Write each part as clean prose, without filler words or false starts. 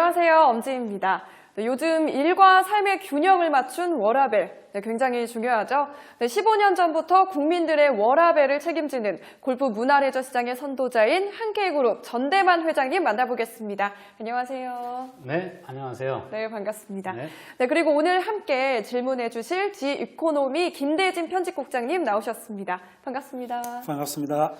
안녕하세요. 엄지입니다. 요즘 일과 삶의 균형을 맞춘 워라밸, 굉장히 중요하죠. 15년 전부터 국민들의 워라밸을 책임지는 골프 문화레저 시장의 선도자인 한케이그룹 전대만 회장님 만나보겠습니다. 안녕하세요. 네, 안녕하세요. 네, 반갑습니다. 네. 네, 그리고 오늘 함께 질문해 주실 지이코노미 김대진 편집국장님 나오셨습니다. 반갑습니다. 반갑습니다.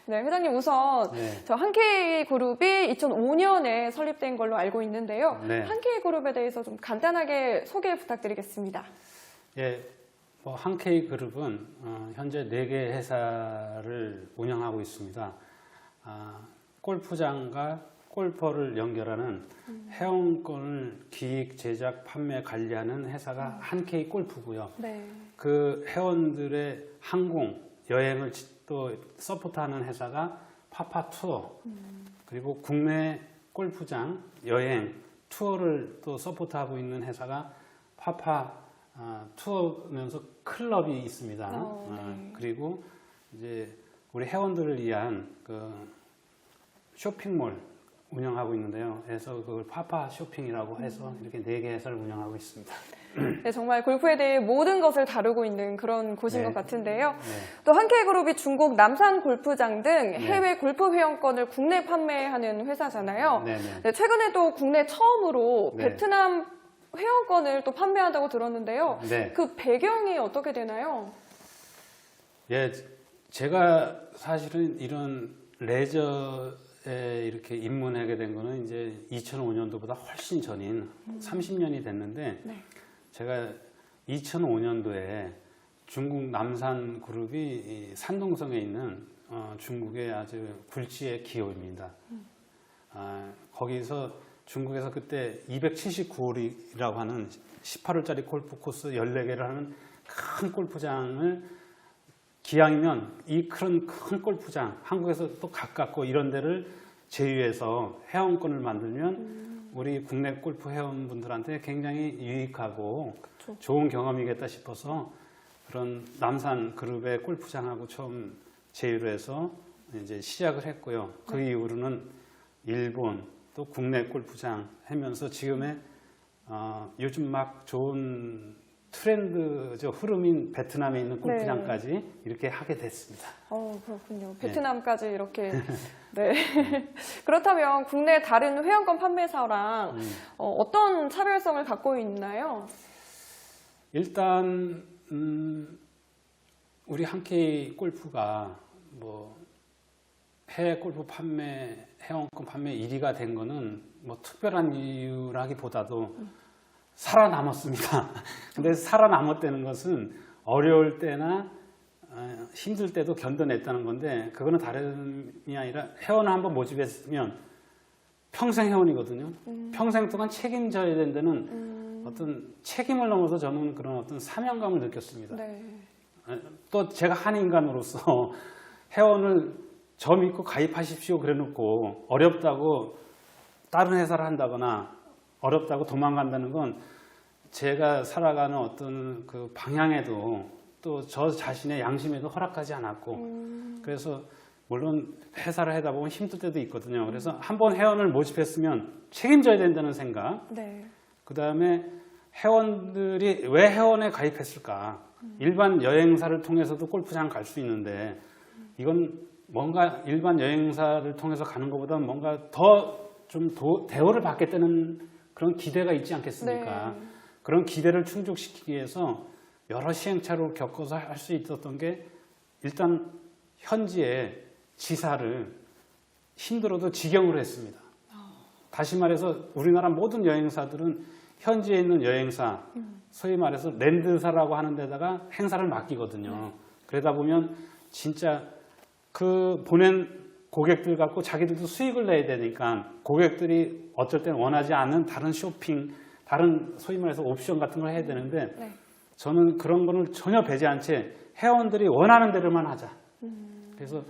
네, 회장님 우선 저 한케이그룹이 2005년에 설립된 걸로 알고 있는데요. 네. 한케이그룹에 대해서 좀 간단하게 소개 부탁드리겠습니다. 예, 한케이그룹은 현재 4개 회사를 운영하고 있습니다. 골프장과 골퍼를 연결하는 회원권을 기획, 제작, 판매, 관리하는 회사가 한케이골프고요. 네. 그 회원들의 항공, 여행을 또 서포트하는 회사가 파파투어, 그리고 국내 골프장, 여행, 투어를 또 서포트하고 있는 회사가 투어면서 클럽이 있습니다. 네. 그리고 이제 우리 회원들을 위한 그 쇼핑몰 운영하고 있는데요. 그래서 그걸 파파 쇼핑이라고 해서 이렇게 4개 회사를 운영하고 있습니다. 네, 정말 골프에 대해 모든 것을 다루고 있는 그런 곳인 것 같은데요. 네. 또 한케이그룹이 중국 남산 골프장 등 해외 골프 회원권을 국내 판매하는 회사잖아요. 네. 네, 최근에도 국내 처음으로 네. 베트남 회원권을 또 판매한다고 들었는데요. 네. 그 배경이 어떻게 되나요? 예, 제가 사실은 이런 레저에 이렇게 입문하게 된 거는 이제 2005년도보다 훨씬 전인 30년이 됐는데, 네. 제가 2005년도에 중국 남산 그룹이 산동성에 있는 중국의 아주 굴지의 기업입니다. 거기서 중국에서 그때 279홀이라고 하는 18홀짜리 골프 코스 14개를 하는 큰 골프장을 기왕이면 이 큰 골프장, 한국에서 또 가깝고 이런 데를 제휴해서 회원권을 만들면 우리 국내 골프 회원분들한테 굉장히 유익하고 그쵸. 좋은 경험이겠다 싶어서 그런 남산 그룹의 골프장하고 처음 제휴를 해서 이제 시작을 했고요. 그 이후로는 일본 또 국내 골프장 하면서 지금의 요즘 막 좋은 트렌드죠. 흐름인 베트남에 있는 골프장까지 이렇게 하게 됐습니다. 그렇군요. 베트남까지 이렇게. 네. 그렇다면 국내 다른 회원권 판매사랑 어떤 차별성을 갖고 있나요? 일단 우리 한케이 골프가 뭐 해외 골프 판매, 회원권 판매 1위가 된 거는 뭐 특별한 이유라기보다도 살아남았습니다. 근데 살아남았다는 것은 어려울 때나 힘들 때도 견뎌냈다는 건데, 그거는 다름이 아니라 회원을 한번 모집했으면 평생 회원이거든요. 평생 동안 책임져야 된다는 어떤 책임을 넘어서 저는 그런 어떤 사명감을 느꼈습니다. 네. 또 제가 한 인간으로서 회원을 저 믿고 가입하십시오 그래 놓고 어렵다고 다른 회사를 한다거나 어렵다고 도망간다는 건 제가 살아가는 어떤 그 방향에도 또 저 자신의 양심에도 허락하지 않았고, 그래서 물론 회사를 하다 보면 힘들 때도 있거든요. 그래서 한번 회원을 모집했으면 책임져야 된다는 생각. 네. 그 다음에 회원들이 왜 회원에 가입했을까? 일반 여행사를 통해서도 골프장 갈 수 있는데, 이건 뭔가 일반 여행사를 통해서 가는 것보다 뭔가 더 좀 대우를 받겠다는 그런 기대가 있지 않겠습니까? 네. 그런 기대를 충족시키기 위해서 여러 시행착오를 겪어서 할 수 있었던 게, 일단 현지에 지사를 힘들어도 직영으로 했습니다. 다시 말해서 우리나라 모든 여행사들은 현지에 있는 여행사, 소위 말해서 랜드사라고 하는 데다가 행사를 맡기거든요. 그러다 보면 진짜 그 보낸 고객들 갖고 자기들도 수익을 내야 되니까, 고객들이 어쩔 때는 원하지 않는 다른 쇼핑, 다른 소위 말해서 옵션 같은 걸 해야 되는데, 네. 저는 그런 거를 전혀 배제 않은 채 회원들이 원하는 대로만 하자. 그래서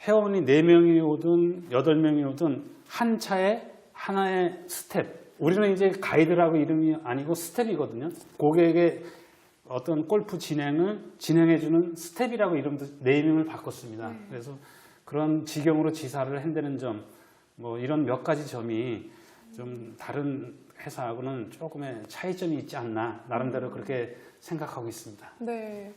회원이 4명이 오든 8명이 오든 한 차에 하나의 스텝. 우리는 이제 가이드라고 이름이 아니고 스텝이거든요. 고객의 어떤 골프 진행을 진행해주는 스텝이라고 이름도 네이밍을 바꿨습니다. 그래서 그런 직영으로 지사를 한다는 점, 뭐 이런 몇 가지 점이 좀 다른 회사하고는 조금의 차이점이 있지 않나 나름대로 그렇게 생각하고 있습니다. 네.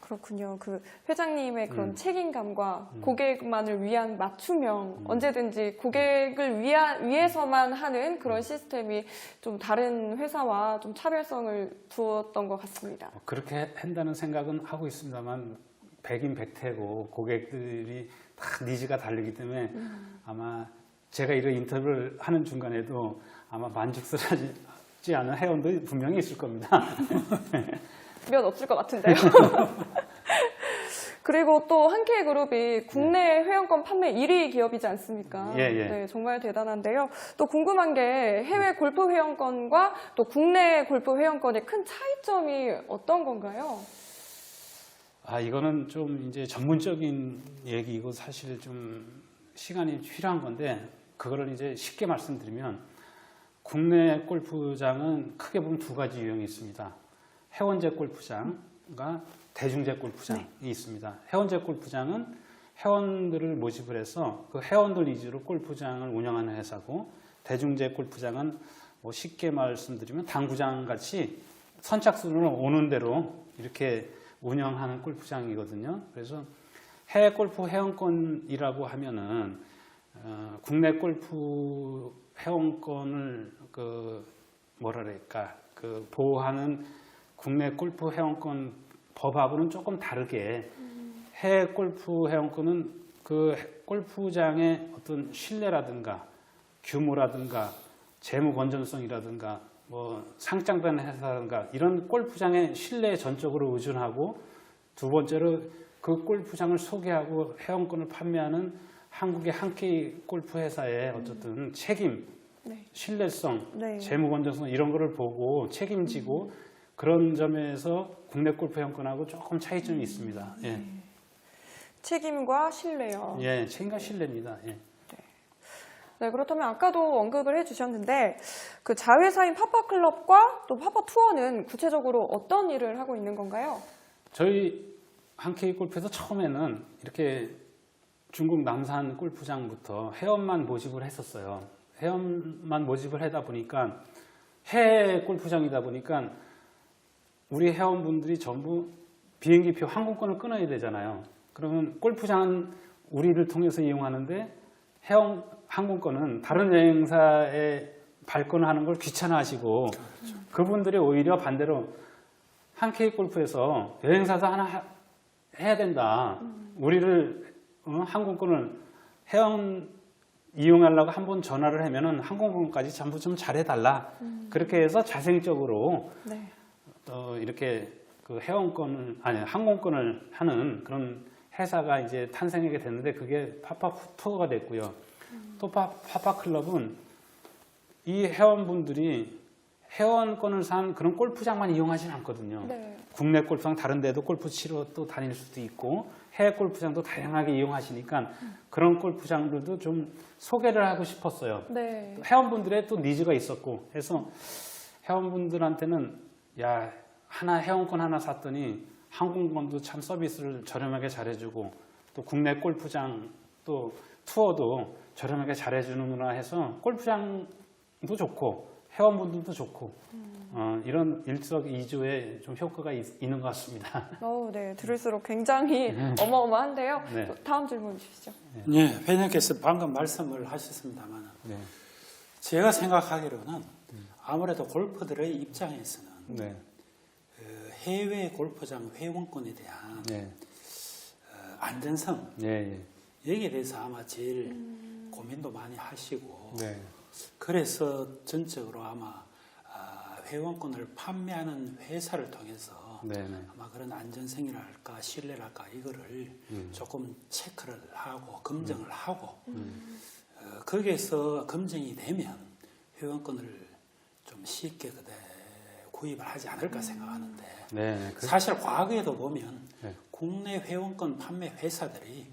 그렇군요. 그 회장님의 그런 책임감과 고객만을 위한 맞춤형, 언제든지 고객을 위해서만 하는 그런 시스템이 좀 다른 회사와 좀 차별성을 두었던 것 같습니다. 그렇게 한다는 생각은 하고 있습니다만 백인백태고 고객들이 다 니즈가 다르기 때문에 아마 제가 이런 인터뷰를 하는 중간에도 아마 만족스럽지 않은 회원도 분명히 있을 겁니다. 면 없을 것 같은데요. 그리고 또 한케이그룹이 국내 회원권 판매 1위 기업이지 않습니까? 예, 예. 네, 정말 대단한데요. 또 궁금한 게 해외 골프 회원권과 또 국내 골프 회원권의 큰 차이점이 어떤 건가요? 이거는 좀 이제 전문적인 얘기이고 사실 좀 시간이 필요한 건데 그거를 이제 쉽게 말씀드리면 국내 골프장은 크게 보면 두 가지 유형이 있습니다. 회원제 골프장과 대중제 골프장이 있습니다. 회원제 골프장은 회원들을 모집을 해서 그 회원들 위주로 골프장을 운영하는 회사고 대중제 골프장은 뭐 쉽게 말씀드리면 당구장 같이 선착순으로 오는 대로 이렇게 운영하는 골프장이거든요. 그래서 해외 골프 회원권이라고 하면은 국내 골프 회원권을 보호하는 국내 골프 회원권 법하고는 조금 다르게 해외 골프 회원권은 그 골프장의 어떤 신뢰라든가 규모라든가 재무 건전성이라든가 뭐 상장된 회사라든가 이런 골프장의 신뢰에 전적으로 의존하고 두 번째로 그 골프장을 소개하고 회원권을 판매하는 한국의 한케이 골프 회사의 어쨌든 책임, 신뢰성, 재무 건전성 이런 거를 보고 책임지고 그런 점에서 국내 골프 회원권하고 조금 차이점이 있습니다. 예. 책임과 신뢰요. 예, 책임과 신뢰입니다. 예. 네, 그렇다면 아까도 언급을 해주셨는데 그 자회사인 파파클럽과 또 파파투어는 구체적으로 어떤 일을 하고 있는 건가요? 저희 한케이 골프에서 처음에는 이렇게 중국 남산 골프장부터 회원만 모집을 했었어요. 회원만 모집을 하다 보니까 해외 골프장이다 보니까 우리 회원분들이 전부 비행기표 항공권을 끊어야 되잖아요. 그러면 골프장은 우리를 통해서 이용하는데 회원 항공권은 다른 여행사에 발권하는 걸 귀찮아하시고 그분들이 오히려 반대로 한케이 골프에서 여행사도 하나 해야 된다. 우리를 항공권을 회원 이용하려고 한 번 전화를 하면은 항공권까지 전부 좀 잘해달라. 그렇게 해서 자생적으로 이렇게 그 항공권을 하는 그런 회사가 이제 탄생하게 됐는데 그게 파파투어가 됐고요. 또 파파클럽은 이 회원분들이 회원권을 산 그런 골프장만 이용하지는 않거든요. 국내 골프장 다른 데도 골프 치러 또 다닐 수도 있고 해외 골프장도 다양하게 이용하시니까 그런 골프장들도 좀 소개를 하고 싶었어요. 회원분들의 또 니즈가 있었고 해서 회원분들한테는 야 회원권 하나 샀더니 항공권도 참 서비스를 저렴하게 잘해주고 또 국내 골프장 또 투어도 저렴하게 잘해주는구나 해서 골프장도 좋고 회원분들도 좋고 이런 일석이조의 좀 효과가 있는 것 같습니다. 네, 들을수록 굉장히 어마어마한데요. 다음 질문 주시죠. 네, 회장님께서 방금 말씀을 하셨습니다만 제가 생각하기로는 아무래도 골퍼들의 입장에서는 그 해외 골프장 회원권에 대한 안전성 여기에 대해서 아마 제일 고민도 많이 하시고 그래서 전적으로 아마 회원권을 판매하는 회사를 통해서 아마 그런 안전성이랄까 신뢰랄까 이거를 조금 체크를 하고 검증을 하고 거기에서 검증이 되면 회원권을 좀 쉽게 구입을 하지 않을까 생각하는데 사실 과거에도 보면 국내 회원권 판매 회사들이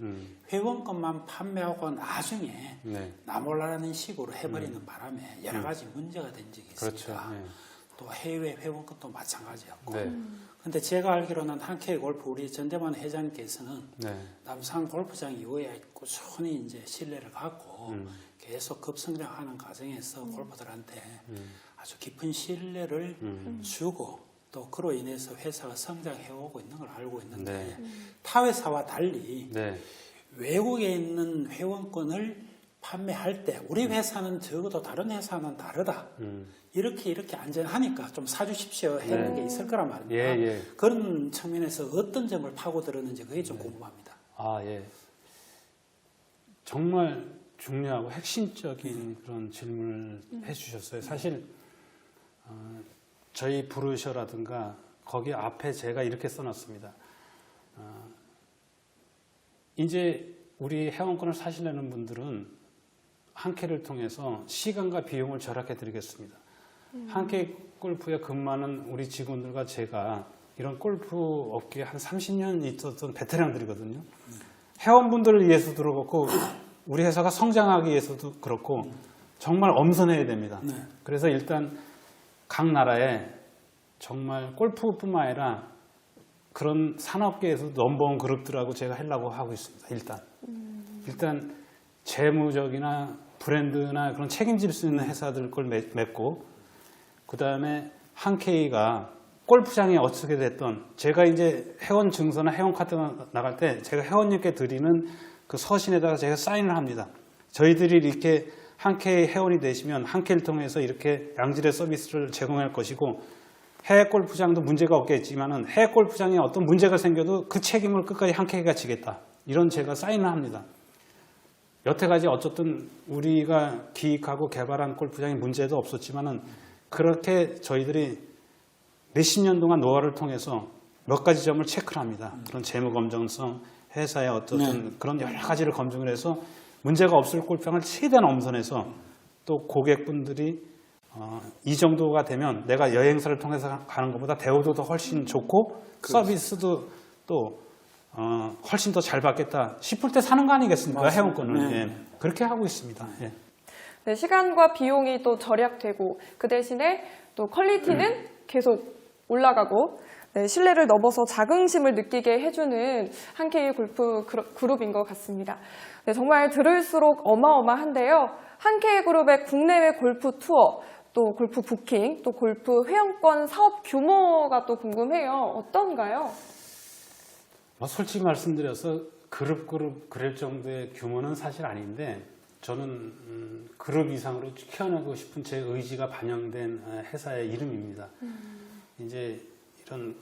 회원권만 판매하고 나중에 나몰라라는 식으로 해버리는 바람에 여러 가지 문제가 된 적이 있습니다. 또 해외 회원권도 마찬가지였고. 네. 근데 제가 알기로는 한케이 골프 우리 전대만 회장님께서는 네. 남산 골프장 이후에 꾸준히 이제 신뢰를 갖고 계속 급성장하는 과정에서 골퍼들한테 아주 깊은 신뢰를 주고 또 그로 인해서 회사가 성장해오고 있는 걸 알고 있는데 네. 타 회사와 달리 네. 외국에 있는 회원권을 판매할 때 우리 회사는 적어도 다른 회사는 다르다. 이렇게 안전하니까 좀 사주십시오 했는 게 있을 거란 말입니다. 예, 예. 그런 측면에서 어떤 점을 파고들었는지 그게 좀 궁금합니다. 아, 예. 정말 중요하고 핵심적인 그런 질문을 해주셨어요. 사실 저희 브로셔라든가 거기 앞에 제가 이렇게 써놨습니다. 이제 우리 회원권을 사시려는 분들은 한케이를 통해서 시간과 비용을 절약해 드리겠습니다. 한케이 골프에 근무하는 우리 직원들과 제가 이런 골프 업계에 한 30년 있었던 베테랑들이거든요. 회원분들을 위해서도 그렇고 우리 회사가 성장하기 위해서도 그렇고 정말 엄선해야 됩니다. 네. 그래서 일단 각 나라에 정말 골프뿐만 아니라 그런 산업계에서도 넘버원 그룹들하고 제가 하려고 하고 있습니다. 일단 재무적이나 브랜드나 그런 책임질 수 있는 회사들 걸 맺고 그 다음에 한케이가 골프장에 어떻게 됐던 제가 이제 회원 증서나 회원 카드가 나갈 때 제가 회원님께 드리는 그 서신에다가 제가 사인을 합니다. 저희들이 이렇게 한케이 회원이 되시면 한케이를 통해서 이렇게 양질의 서비스를 제공할 것이고 해외 골프장도 문제가 없겠지만은 해외 골프장에 어떤 문제가 생겨도 그 책임을 끝까지 한케이가 지겠다. 이런 제가 사인을 합니다. 여태까지 어쨌든 우리가 기획하고 개발한 골프장에 문제도 없었지만은 그렇게 저희들이 몇십 년 동안 노하우를 통해서 몇 가지 점을 체크를 합니다. 그런 재무 검정성, 회사의 어떤 그런 여러 가지를 검증을 해서 문제가 없을 골프장을 최대한 엄선해서 또 고객분들이 이 정도가 되면 내가 여행사를 통해서 가는 것보다 대우도 더 훨씬 좋고 서비스도 또 훨씬 더 잘 받겠다 싶을 때 사는 거 아니겠습니까? 맞습니다. 회원권을. 네. 예. 그렇게 하고 있습니다. 예. 네, 시간과 비용이 또 절약되고 그 대신에 또 퀄리티는 계속 올라가고 네, 신뢰를 넘어서 자긍심을 느끼게 해주는 한케이 골프 그룹인 것 같습니다. 네, 정말 들을수록 어마어마한데요. 한케이 그룹의 국내외 골프 투어, 또 골프 부킹, 또 골프 회원권 사업 규모가 또 궁금해요. 어떤가요? 솔직히 말씀드려서 그룹 그럴 정도의 규모는 사실 아닌데 저는 그룹 이상으로 키워내고 싶은 제 의지가 반영된 회사의 이름입니다. 이제 이런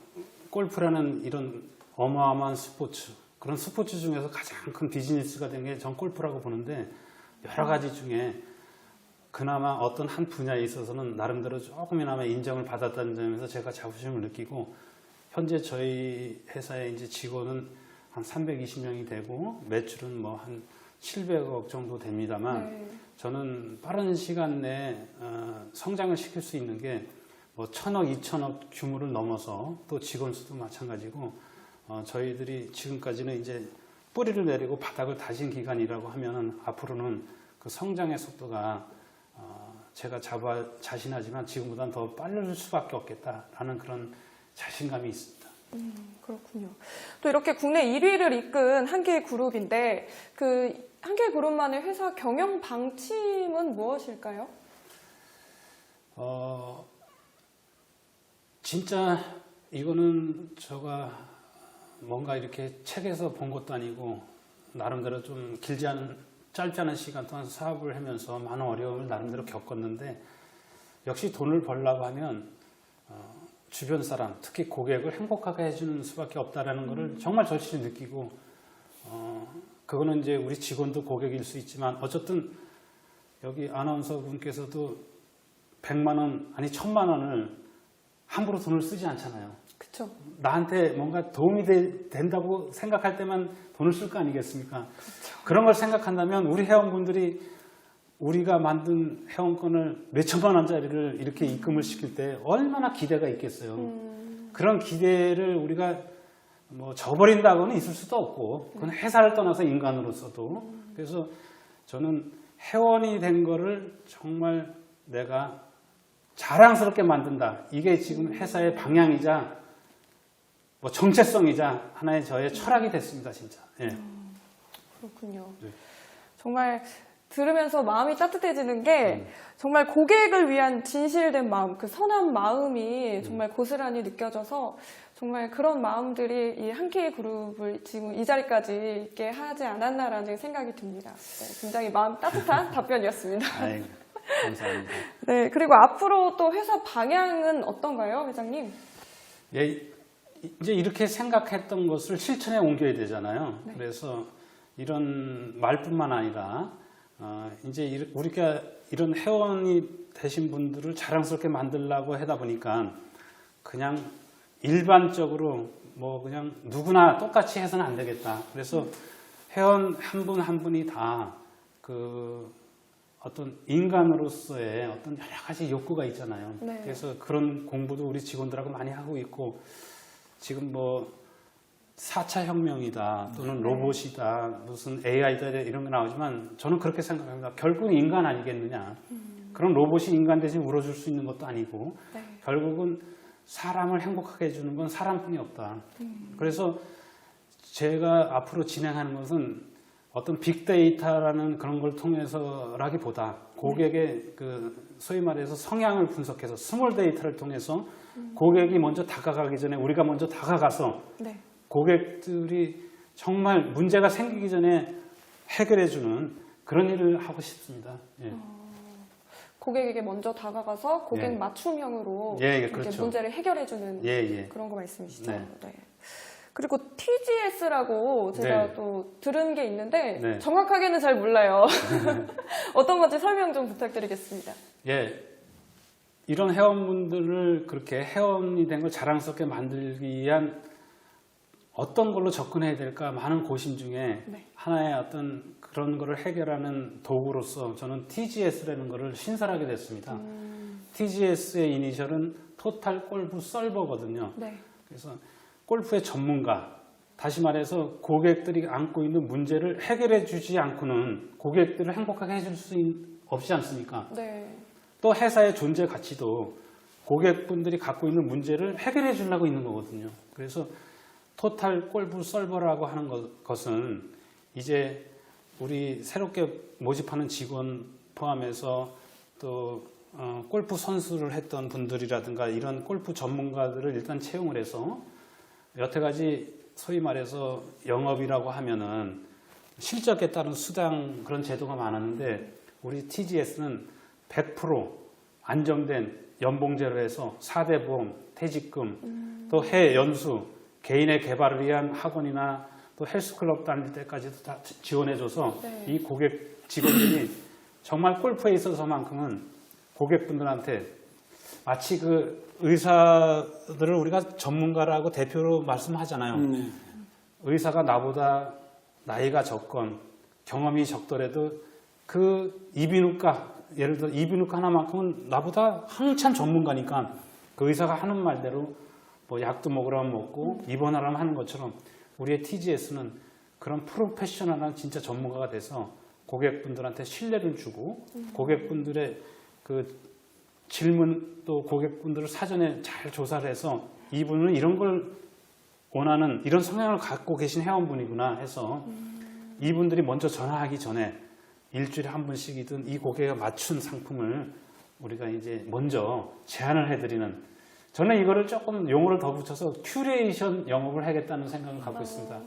골프라는 이런 어마어마한 스포츠, 그런 스포츠 중에서 가장 큰 비즈니스가 된 게 전 골프라고 보는데 여러 가지 중에 그나마 어떤 한 분야에 있어서는 나름대로 조금이나마 인정을 받았다는 점에서 제가 자부심을 느끼고 현재 저희 회사의 이제 직원은 한 320명이 되고 매출은 뭐 한 700억 정도 됩니다만 저는 빠른 시간 내에 성장을 시킬 수 있는 게 뭐 1000억, 2000억 규모를 넘어서 또 직원 수도 마찬가지고 저희들이 지금까지는 이제 뿌리를 내리고 바닥을 다진 기간이라고 하면은 앞으로는 그 성장의 속도가 제가 자신하지만 지금보다는 더 빠를 수밖에 없겠다라는 그런 자신감이 있습니다. 그렇군요. 또 이렇게 국내 1위를 이끈 한케이 그룹인데 그 한케이 그룹만의 회사 경영 방침은 무엇일까요? 진짜 이거는 제가 뭔가 이렇게 책에서 본 것도 아니고 나름대로 좀 짧지 않은 시간 동안 사업을 하면서 많은 어려움을 나름대로 겪었는데 역시 돈을 벌려고 하면 주변 사람, 특히 고객을 행복하게 해주는 수밖에 없다라는 것을 정말 절실히 느끼고 그거는 이제 우리 직원도 고객일 수 있지만 어쨌든 여기 아나운서 분께서도 100만 원 아니 1000만 원을 함부로 돈을 쓰지 않잖아요. 그렇죠. 나한테 뭔가 도움이 된다고 생각할 때만 돈을 쓸 거 아니겠습니까? 그쵸. 그런 걸 생각한다면 우리 회원분들이 우리가 만든 회원권을 몇천만 원짜리를 이렇게 입금을 시킬 때 얼마나 기대가 있겠어요. 그런 기대를 우리가 뭐 저버린다고는 있을 수도 없고 그건 회사를 떠나서 인간으로서도 그래서 저는 회원이 된 거를 정말 내가 자랑스럽게 만든다. 이게 지금 회사의 방향이자 뭐 정체성이자 하나의 저의 철학이 됐습니다, 진짜. 예. 그렇군요. 네. 정말 들으면서 마음이 따뜻해지는 게 정말 고객을 위한 진실된 마음, 그 선한 마음이 정말 고스란히 느껴져서 정말 그런 마음들이 이 한케이 그룹을 지금 이 자리까지 있게 하지 않았나라는 생각이 듭니다. 네, 굉장히 마음 따뜻한 답변이었습니다. 아이고, 감사합니다. 네, 그리고 앞으로 또 회사 방향은 어떤가요, 회장님? 예, 이제 이렇게 생각했던 것을 실천에 옮겨야 되잖아요. 네. 그래서 이런 말뿐만 아니라 이제 우리가 이런 회원이 되신 분들을 자랑스럽게 만들려고 하다 보니까 그냥 일반적으로 뭐 그냥 누구나 똑같이 해서는 안 되겠다. 그래서 회원 한 분 한 분이 다 그 어떤 인간으로서의 어떤 여러 가지 욕구가 있잖아요. 네. 그래서 그런 공부도 우리 직원들하고 많이 하고 있고 지금 뭐 4차 혁명이다 또는 네. 로봇이다 무슨 AI다 이런 거 나오지만 저는 그렇게 생각합니다. 결국은 인간 아니겠느냐. 그런 로봇이 인간 대신 울어줄 수 있는 것도 아니고 네. 결국은 사람을 행복하게 해주는 건 사람뿐이 없다. 그래서 제가 앞으로 진행하는 것은 어떤 빅데이터라는 그런 걸 통해서라기보다 고객의 그 소위 말해서 성향을 분석해서 스몰 데이터를 통해서 고객이 먼저 다가가기 전에 우리가 먼저 다가가서 네. 고객들이 정말 문제가 생기기 전에 해결해주는 그런 일을 하고 싶습니다. 예. 고객에게 먼저 다가가서 고객 예. 맞춤형으로 예, 예, 이렇게 그렇죠. 문제를 해결해주는 예, 예. 그런 거 말씀이시죠? 네. 네. 그리고 TGS라고 제가 네. 또 들은 게 있는데 네. 정확하게는 잘 몰라요. 어떤 건지 설명 좀 부탁드리겠습니다. 예. 이런 회원분들을 그렇게 회원이 된 걸 자랑스럽게 만들기 위한 어떤 걸로 접근해야 될까 많은 고심 중에 네. 하나의 어떤 그런 거를 해결하는 도구로서 저는 TGS라는 거를 신설하게 됐습니다. TGS의 이니셜은 토탈 골프 서버거든요. 네. 그래서 골프의 전문가, 다시 말해서 고객들이 안고 있는 문제를 해결해 주지 않고는 고객들을 행복하게 해줄 수 없지 않습니까? 네. 또 회사의 존재 가치도 고객분들이 갖고 있는 문제를 해결해 주려고 있는 거거든요. 그래서 토탈 골프 서버라고 하는 것은 이제 우리 새롭게 모집하는 직원 포함해서 또 골프 선수를 했던 분들이라든가 이런 골프 전문가들을 일단 채용을 해서 여태까지 소위 말해서 영업이라고 하면은 실적에 따른 수당 그런 제도가 많았는데 우리 TGS는 100% 안정된 연봉제로 해서 4대 보험, 퇴직금, 또 해 연수, 개인의 개발을 위한 학원이나 또 헬스클럽 다닐 때까지도 다 지원해줘서 네. 이 고객 직원들이 정말 골프에 있어서만큼은 고객분들한테 마치 그 의사들을 우리가 전문가라고 대표로 말씀하잖아요. 네. 의사가 나보다 나이가 적건 경험이 적더라도 그 이비인후과 예를 들어 이비인후과 하나만큼은 나보다 한참 전문가니까 그 의사가 하는 말대로 뭐 약도 먹으라면 먹고 입원하라면 하는 것처럼 우리의 TGS는 그런 프로페셔널한 진짜 전문가가 돼서 고객분들한테 신뢰를 주고 고객분들의 그 질문 또 고객분들을 사전에 잘 조사를 해서 이분은 이런 걸 원하는 이런 성향을 갖고 계신 회원분이구나 해서 이분들이 먼저 전화하기 전에 일주일에 한 번씩이든 이 고객에 맞춘 상품을 우리가 이제 먼저 제안을 해드리는 저는 이거를 조금 용어를 더 붙여서 큐레이션 영업을 하겠다는 생각을 갖고 있습니다.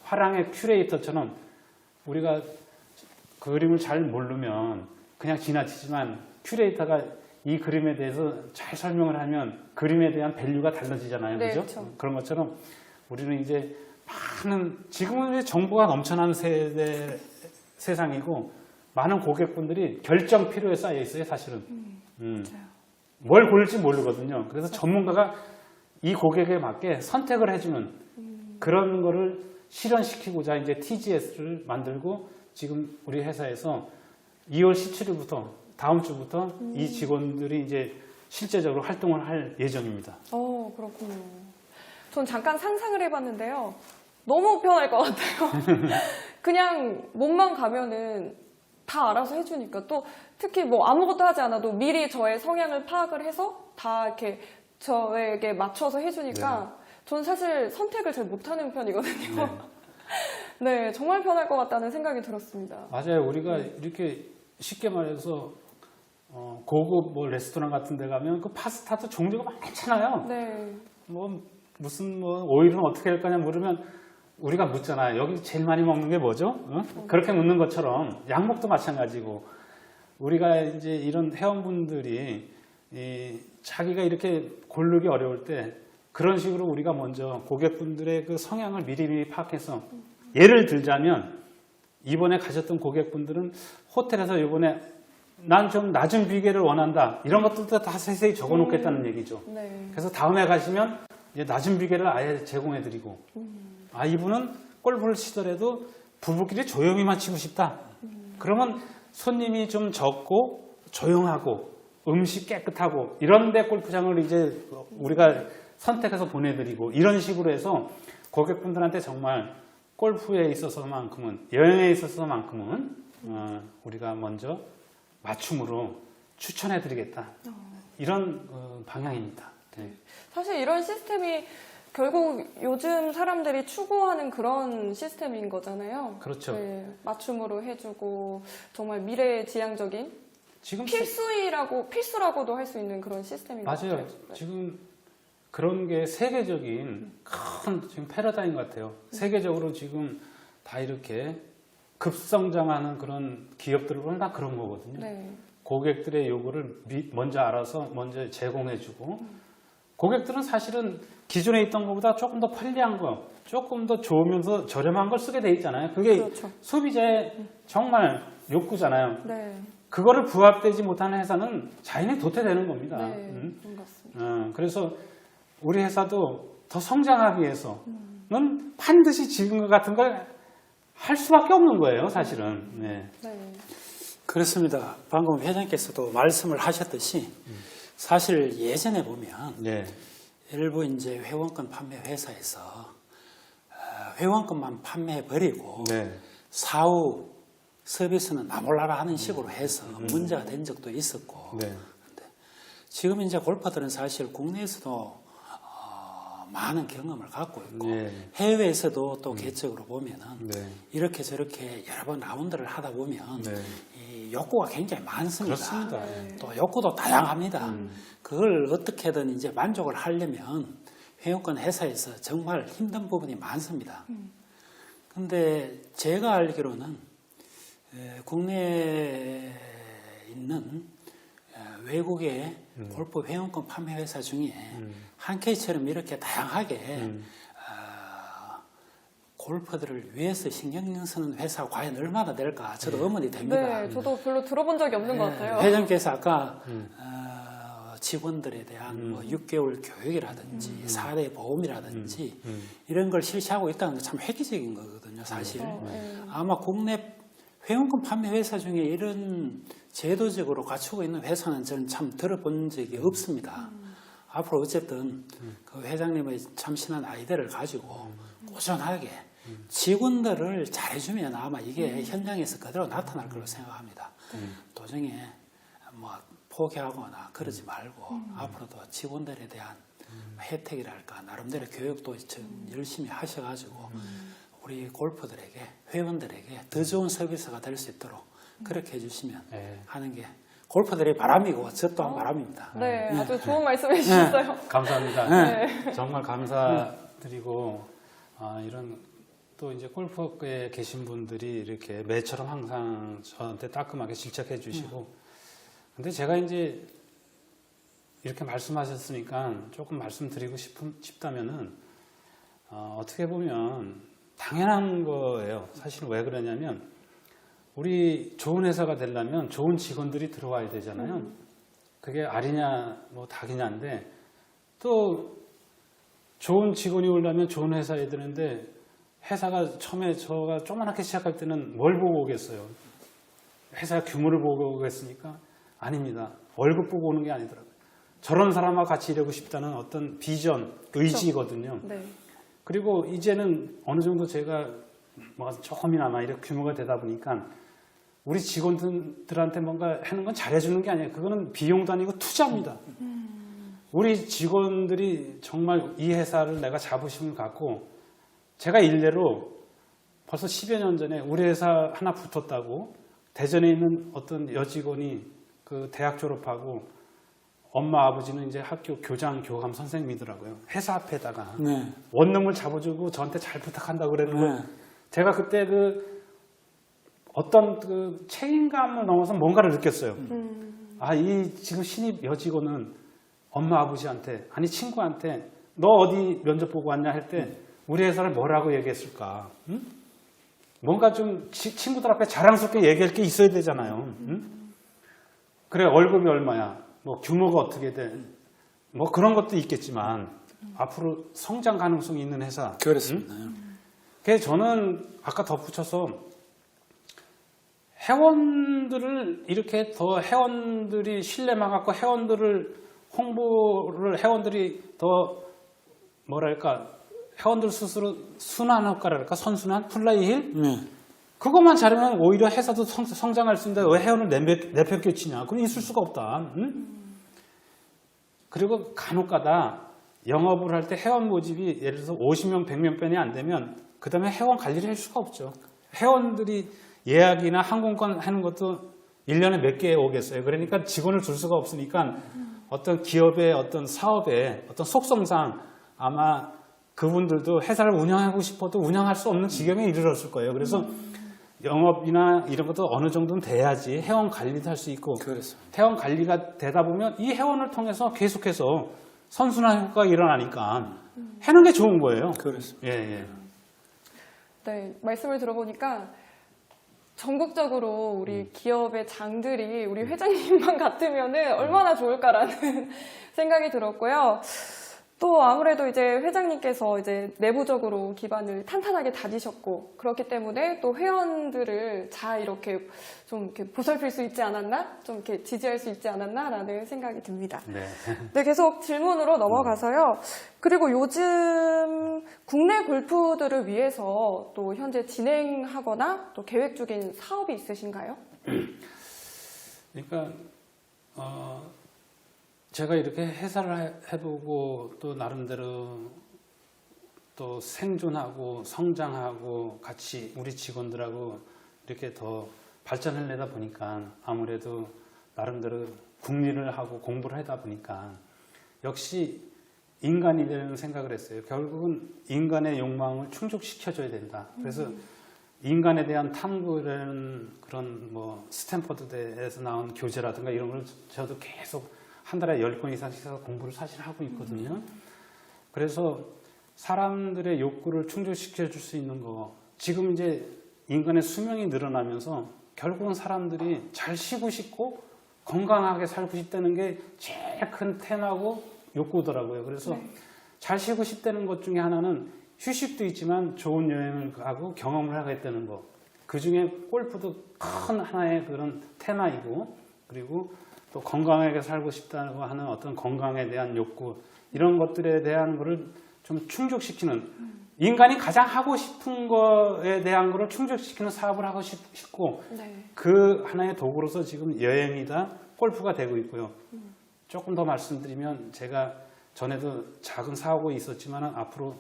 화랑의 큐레이터처럼 우리가 그림을 잘 모르면 그냥 지나치지만 큐레이터가 이 그림에 대해서 잘 설명을 하면 그림에 대한 밸류가 달라지잖아요. 네, 그죠? 그렇죠. 그런 것처럼 우리는 이제 많은 지금은 이제 정보가 넘쳐나는 세상이고 많은 고객분들이 결정 필요에 쌓여 있어요, 사실은. 뭘 고를지 모르거든요. 그래서 전문가가 이 고객에 맞게 선택을 해주는 그런 거를 실현시키고자 이제 TGS를 만들고 지금 우리 회사에서 2월 17일부터 다음 주부터 이 직원들이 이제 실제적으로 활동을 할 예정입니다. 그렇군요. 전 잠깐 상상을 해봤는데요. 너무 편할 것 같아요. 그냥 몸만 가면은 다 알아서 해주니까 또 특히 뭐 아무것도 하지 않아도 미리 저의 성향을 파악을 해서 다 이렇게 저에게 맞춰서 해주니까 전 사실 선택을 잘 못하는 편이거든요. 네, 정말 편할 것 같다는 생각이 들었습니다. 맞아요. 우리가 이렇게 쉽게 말해서 고급 뭐 레스토랑 같은 데 가면 그 파스타도 종류가 많잖아요. 네, 뭐 무슨 뭐 오일은 어떻게 할 거냐 물으면 우리가 묻잖아요. 여기 제일 많이 먹는 게 뭐죠? 그렇게 묻는 것처럼 양목도 마찬가지고 우리가 이제 이런 회원분들이 자기가 이렇게 고르기 어려울 때 그런 식으로 우리가 먼저 고객분들의 그 성향을 미리 파악해서 예를 들자면 이번에 가셨던 고객분들은 호텔에서 이번에 난 좀 낮은 비계를 원한다 이런 것들도 다 세세히 적어 놓겠다는 얘기죠. 네. 그래서 다음에 가시면 이제 낮은 비계를 아예 제공해 드리고 이분은 골프를 치더라도 부부끼리 조용히만 치고 싶다. 그러면 손님이 좀 적고 조용하고 음식 깨끗하고 이런 데 골프장을 이제 우리가 선택해서 보내드리고 이런 식으로 해서 고객분들한테 정말 골프에 있어서만큼은 여행에 있어서만큼은 우리가 먼저 맞춤으로 추천해 드리겠다. 이런 방향입니다. 네. 사실 이런 시스템이 결국 요즘 사람들이 추구하는 그런 시스템인 거잖아요. 그렇죠. 네, 맞춤으로 해주고 정말 미래지향적인 지금 필수라고도 할 수 있는 그런 시스템인 것 맞아요. 같아요. 네. 지금 그런 게 세계적인 큰 지금 패러다임 같아요. 세계적으로 지금 다 이렇게 급성장하는 그런 기업들을 보면 다 그런 거거든요. 네. 고객들의 요구를 먼저 알아서 먼저 제공해주고 고객들은 사실은 기존에 있던 것보다 조금 더 편리한 거, 조금 더 좋으면서 저렴한 걸 쓰게 돼 있잖아요. 그게 그렇죠. 소비자의 정말 욕구잖아요. 네. 그거를 부합되지 못하는 회사는 자연히 도태되는 겁니다. 네. 그런 것 같습니다. 그래서 우리 회사도 더 성장하기 위해서는 반드시 지금 같은 걸 할 수밖에 없는 거예요, 사실은. 네. 네. 그렇습니다. 방금 회장께서도 말씀을 하셨듯이 사실 예전에 보면 네. 일부 이제 회원권 판매 회사에서 회원권만 판매해 버리고 네. 사후 서비스는 나 몰라라 하는 식으로 해서 문제가 된 적도 있었고 네. 지금 이제 골퍼들은 사실 국내에서도 많은 경험을 갖고 있고 네. 해외에서도 또 개적으로 보면은 네. 이렇게 저렇게 여러 번 라운드를 하다 보면 네. 이 욕구가 굉장히 많습니다. 그렇습니다. 또 욕구도 다양합니다. 그걸 어떻게든 이제 만족을 하려면 회원권 회사에서 정말 힘든 부분이 많습니다. 근데 제가 알기로는 국내에 있는 외국의 골프 회원권 판매 회사 중에 한케이처럼 이렇게 다양하게 골퍼들을 위해서 신경 쓰는 회사가 과연 얼마나 될까 저도 의문이 됩니다. 네, 저도 별로 들어본 적이 없는 것 같아요. 회장께서 아까 직원들에 대한 뭐 6개월 교육이라든지 4대 보험이라든지 이런 걸 실시하고 있다는 게 참 획기적인 거거든요, 사실. 네. 아마 국내 회원권 판매 회사 중에 이런 제도적으로 갖추고 있는 회사는 저는 참 들어본 적이 없습니다. 앞으로 어쨌든 그 회장님의 참신한 아이디어를 가지고 꾸준하게 직원들을 잘해주면 아마 이게 현장에서 그대로 나타날 걸로 생각합니다. 도중에 뭐 포기하거나 그러지 말고 앞으로도 직원들에 대한 혜택이랄까 나름대로 교육도 좀 열심히 하셔가지고 우리 골퍼들에게 회원들에게 더 좋은 서비스가 될 수 있도록 그렇게 해주시면 네. 하는 게 골퍼들의 바람이고 저 또한 바람입니다. 네, 아주 좋은 말씀 해주셨어요. 감사합니다. 네. 정말 감사드리고 이런 또 이제 골프에 계신 분들이 이렇게 매처럼 항상 저한테 따끔하게 질책해 주시고 근데 제가 이제 이렇게 말씀하셨으니까 조금 말씀드리고 싶다면은 어떻게 보면 당연한 거예요. 사실 왜 그러냐면 우리 좋은 회사가 되려면 좋은 직원들이 들어와야 되잖아요. 그게 알이냐 뭐 닭이냐인데 또 좋은 직원이 오려면 좋은 회사에 되는데 회사가 처음에 저가 조그맣게 시작할 때는 뭘 보고 오겠어요? 회사 규모를 보고 오겠습니까? 아닙니다. 월급 보고 오는 게 아니더라고요. 저런 사람과 같이 일하고 싶다는 어떤 비전, 의지거든요. 네. 그리고 이제는 어느 정도 제가 뭐 조금이나마 이렇게 규모가 되다 보니까 우리 직원들한테 뭔가 하는 건 잘해주는 게 아니에요. 그거는 비용도 아니고 투자입니다. 우리 직원들이 정말 이 회사를 내가 자부심을 갖고 제가 일례로 벌써 10여 년 전에 우리 회사 하나 붙었다고 대전에 있는 어떤 여직원이 그 대학 졸업하고 엄마 아버지는 이제 학교 교장 교감 선생님이더라고요. 회사 앞에다가 네. 원룸을 잡아주고 저한테 잘 부탁한다고 그랬는데 네. 제가 그때 그 어떤 그 책임감을 넘어서 뭔가를 느꼈어요. 아, 이 지금 신입 여직원은 엄마 아버지한테 아니 친구한테 너 어디 면접 보고 왔냐 할 때 우리 회사를 뭐라고 얘기했을까? 응? 뭔가 좀 친구들 앞에 자랑스럽게 얘기할 게 있어야 되잖아요. 응? 그래 월급이 얼마야? 뭐 규모가 어떻게 돼? 뭐 그런 것도 있겠지만 앞으로 성장 가능성이 있는 회사. 그렇습니다. 그래서 저는 아까 덧붙여서 회원들을 이렇게 더 회원들이 신뢰만 갖고 회원들을 홍보를 회원들이 더 뭐랄까 회원들 스스로 순환 효과랄까 선순환 플라이힐 네. 그것만 잘하면 오히려 회사도 성장할 수 있는데 왜 회원을 내팽개치냐? 그건 있을 수가 없다. 응? 그리고 간혹가다 영업을 할 때 회원 모집이 예를 들어서 50명, 100명 편이 안 되면 그 다음에 회원 관리를 할 수가 없죠. 회원들이 예약이나 항공권 하는 것도 1년에 몇 개 오겠어요. 그러니까 직원을 둘 수가 없으니까 어떤 기업의 어떤 사업의 어떤 속성상 아마 그분들도 회사를 운영하고 싶어도 운영할 수 없는 지경에 이르렀을 거예요. 그래서 영업이나 이런 것도 어느 정도는 돼야지 회원 관리도 할 수 있고 그렇습니다. 회원 관리가 되다 보면 이 회원을 통해서 계속해서 선순환 효과가 일어나니까 하는 게 좋은 거예요. 그렇습니다. 예, 예. 네, 말씀을 들어보니까 전국적으로 우리 기업의 장들이 우리 회장님만 같으면은 얼마나 좋을까라는 생각이 들었고요. 또 아무래도 이제 회장님께서 이제 내부적으로 기반을 탄탄하게 다지셨고 그렇기 때문에 또 회원들을 잘 이렇게 좀 이렇게 보살필 수 있지 않았나? 좀 이렇게 지지할 수 있지 않았나라는 생각이 듭니다. 네. 네, 계속 질문으로 넘어가서요. 그리고 요즘 국내 골프들을 위해서 또 현재 진행하거나 또 계획 중인 사업이 있으신가요? 그러니까 제가 이렇게 회사를 해보고 또 나름대로 또 생존하고 성장하고 같이 우리 직원들하고 이렇게 더 발전을 내다 보니까 아무래도 나름대로 국리를 하고 공부를 하다 보니까 역시 인간이 되는 생각을 했어요. 결국은 인간의 욕망을 충족시켜줘야 된다. 그래서 인간에 대한 탐구라는 그런 뭐 스탠퍼드대에서 나온 교재라든가 이런 걸 저도 계속 한 달에 10권 이상씩 사서 공부를 사실 하고 있거든요. 그래서 사람들의 욕구를 충족시켜 줄 수 있는 거 지금 이제 인간의 수명이 늘어나면서 결국은 사람들이 잘 쉬고 싶고 건강하게 살고 싶다는 게 제일 큰 테마고 욕구더라고요. 그래서 네. 잘 쉬고 싶다는 것 중에 하나는 휴식도 있지만 좋은 여행을 가고 경험을 하겠다는 거. 그 중에 골프도 큰 하나의 그런 테마이고 그리고 또 건강하게 살고 싶다고 하는 어떤 건강에 대한 욕구 이런 것들에 대한 거를 좀 충족시키는 인간이 가장 하고 싶은 거에 대한 거를 충족시키는 사업을 하고 싶고 네. 그 하나의 도구로서 지금 여행이다 골프가 되고 있고요. 조금 더 말씀드리면 제가 전에도 작은 사업이 있었지만 앞으로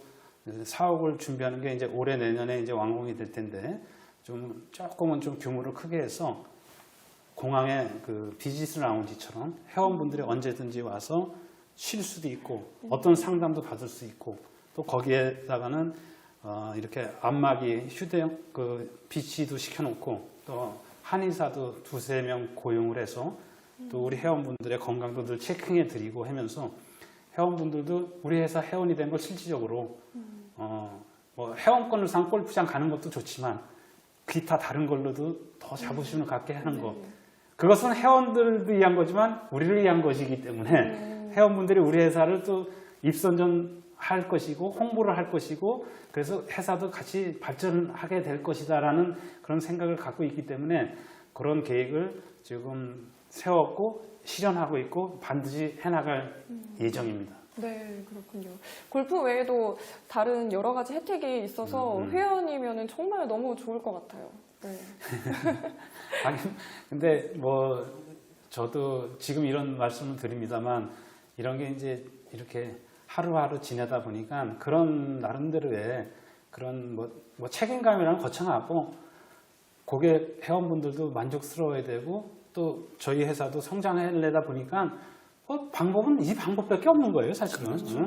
사업을 준비하는 게 이제 올해 내년에 이제 완공이 될 텐데 조금은 좀 규모를 크게 해서 공항의 그 비즈니스 라운지처럼 회원분들이 언제든지 와서 쉴 수도 있고 어떤 상담도 받을 수 있고 또 거기에다가는 이렇게 안마기 휴대용 그 비치도 시켜놓고 또 한의사도 2-3명 고용을 해서 또 우리 회원분들의 건강도 늘 체크해 드리고 하면서 회원분들도 우리 회사 회원이 된 걸 실질적으로 뭐 회원권을 산 골프장 가는 것도 좋지만 기타 다른 걸로도 더 자부심을 갖게 하는 거. 그것은 회원들을 위한 거지만 우리를 위한 것이기 때문에 회원분들이 우리 회사를 또 입선전할 것이고 홍보를 할 것이고 그래서 회사도 같이 발전하게 될 것이다라는 그런 생각을 갖고 있기 때문에 그런 계획을 지금 세웠고 실현하고 있고 반드시 해나갈 예정입니다. 네, 그렇군요. 골프 외에도 다른 여러 가지 혜택이 있어서 회원이면은 정말 너무 좋을 것 같아요. 네. 아니, 근데 뭐 저도 지금 이런 말씀을 드립니다만 이런 게 이제 이렇게 하루하루 지내다 보니까 그런 나름대로의 그런 뭐 책임감이라는 거창하고 고객 회원분들도 만족스러워야 되고 또 저희 회사도 성장해내다 보니까 방법은 이 방법밖에 없는 거예요, 사실은. 그렇죠.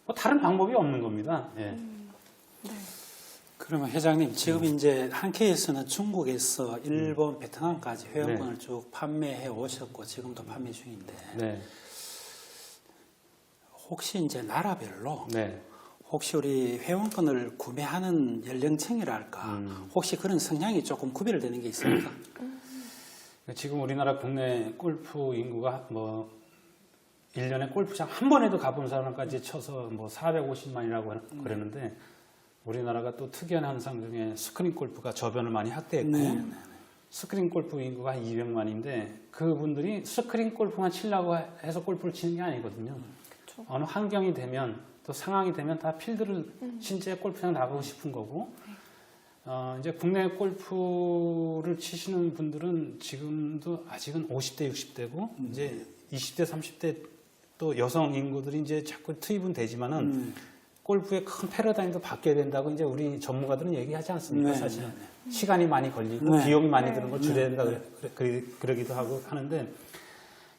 뭐 다른 방법이 없는 겁니다. 예. 그러면 회장님 지금 이제 한 케이스는 중국에서 일본, 베트남까지 회원권을 네. 쭉 판매해 오셨고 지금도 판매 중인데 네. 혹시 이제 나라별로 네. 혹시 우리 회원권을 구매하는 연령층이랄까 혹시 그런 성향이 조금 구별되는 게 있습니까? 지금 우리나라 국내 골프 인구가 뭐 1년에 골프장 한 번에도 가본 사람까지 쳐서 뭐 450만이라고 그랬는데 우리나라가 또 특이한 현상 중에 스크린 골프가 저변을 많이 확대했고 스크린 골프 인구가 한 200만인데 그분들이 스크린 골프만 치려고 해서 골프를 치는 게 아니거든요. 그쵸. 어느 환경이 되면 또 상황이 되면 다 필드를 진짜 골프장 나가고 싶은 거고 이제 국내 골프를 치시는 분들은 지금도 아직은 50대, 60대고 이제 20대, 30대 또 여성 인구들이 이제 자꾸 투입은 되지만은 골프의 큰 패러다임도 바뀌어야 된다고 이제 우리 전문가들은 얘기하지 않습니까? 네, 사실은 시간이 많이 걸리고 네. 비용이 많이 드는 걸 줄여야 된다 그러기도 하고 하는데